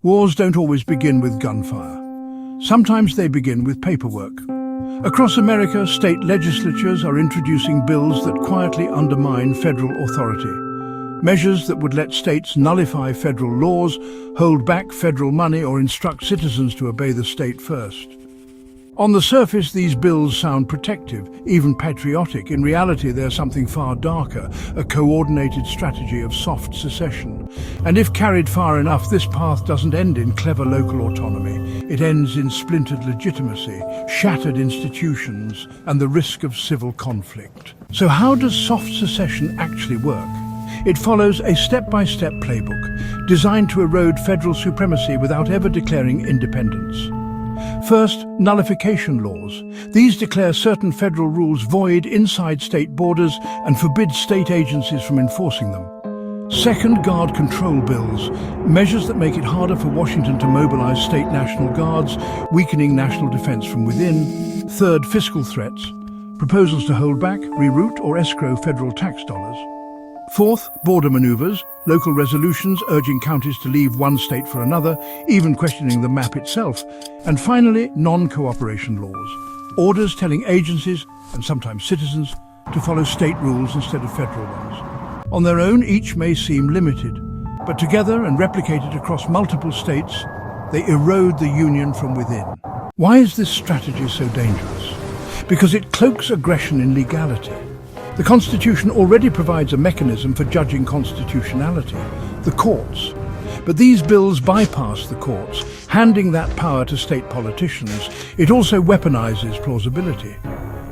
Wars don't always begin with gunfire. Sometimes they begin with paperwork. Across America, state legislatures are introducing bills that quietly undermine federal authority. Measures that would let states nullify federal laws, hold back federal money, or instruct citizens to obey the state first. On the surface, these bills sound protective, even patriotic. In reality, they're something far darker, a coordinated strategy of soft secession. And if carried far enough, this path doesn't end in clever local autonomy. It ends in splintered legitimacy, shattered institutions, and the risk of civil conflict. So how does soft secession actually work? It follows a step-by-step playbook designed to erode federal supremacy without ever declaring independence. First, nullification laws. These declare certain federal rules void inside state borders and forbid state agencies from enforcing them. Second, guard control bills, measures that make it harder for Washington to mobilize state national guards, weakening national defense from within. Third, fiscal threats, proposals to hold back, reroute, or escrow federal tax dollars. Fourth, border maneuvers, local resolutions urging counties to leave one state for another, even questioning the map itself. And finally, non-cooperation laws, orders telling agencies, and sometimes citizens, to follow state rules instead of federal ones. On their own, each may seem limited, but together and replicated across multiple states, they erode the union from within. Why is this strategy so dangerous? Because it cloaks aggression in legality. The Constitution already provides a mechanism for judging constitutionality, the courts. But these bills bypass the courts, handing that power to state politicians. It also weaponizes plausibility.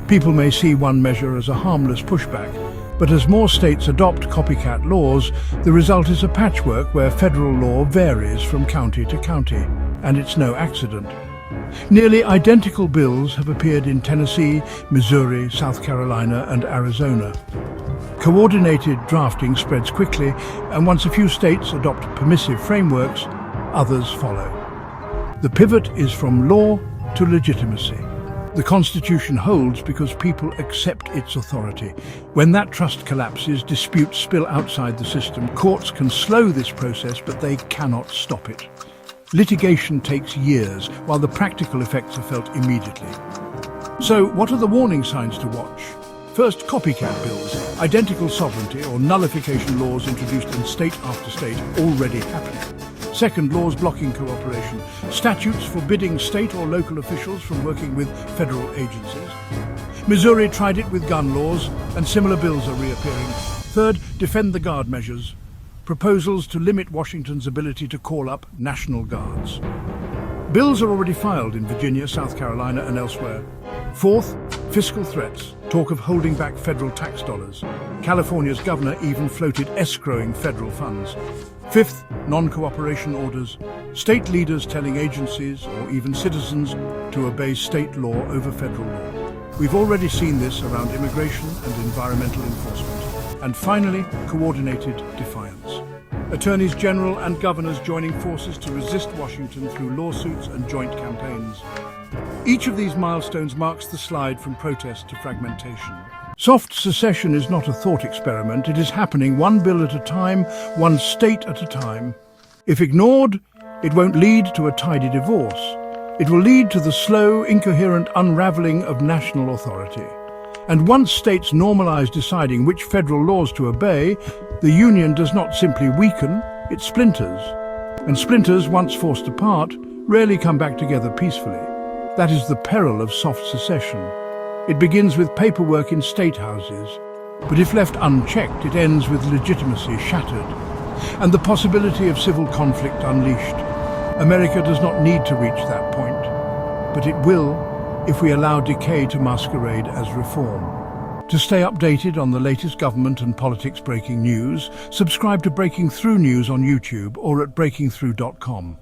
People may see one measure as a harmless pushback, but as more states adopt copycat laws, the result is a patchwork where federal law varies from county to county, and it's no accident. Nearly identical bills have appeared in Tennessee, Missouri, South Carolina, and Arizona. Coordinated drafting spreads quickly, and once a few states adopt permissive frameworks, others follow. The pivot is from law to legitimacy. The Constitution holds because people accept its authority. When that trust collapses, disputes spill outside the system. Courts can slow this process, but they cannot stop it. Litigation takes years, while the practical effects are felt immediately. So, what are the warning signs to watch? First, copycat bills, identical sovereignty or nullification laws introduced in state after state already happening. Second, laws blocking cooperation, statutes forbidding state or local officials from working with federal agencies. Missouri tried it with gun laws, and similar bills are reappearing. Third, defend the guard measures. Proposals to limit Washington's ability to call up National Guards. Bills are already filed in Virginia, South Carolina, and elsewhere. Fourth, fiscal threats. Talk of holding back federal tax dollars. California's governor even floated escrowing federal funds. Fifth, non-cooperation orders. State leaders telling agencies or even citizens to obey state law over federal law. We've already seen this around immigration and environmental enforcement. And finally, coordinated defiance. Attorneys general and governors joining forces to resist Washington through lawsuits and joint campaigns. Each of these milestones marks the slide from protest to fragmentation. Soft secession is not a thought experiment. It is happening one bill at a time, one state at a time. If ignored, it won't lead to a tidy divorce. It will lead to the slow, incoherent unraveling of national authority. And once states normalize deciding which federal laws to obey, the union does not simply weaken, it splinters. And splinters, once forced apart, rarely come back together peacefully. That is the peril of soft secession. It begins with paperwork in state houses, but if left unchecked, it ends with legitimacy shattered, and the possibility of civil conflict unleashed. America does not need to reach that point, but it will if we allow decay to masquerade as reform. To stay updated on the latest government and politics breaking news, subscribe to Breaking Through News on YouTube or at breakingthrough.com.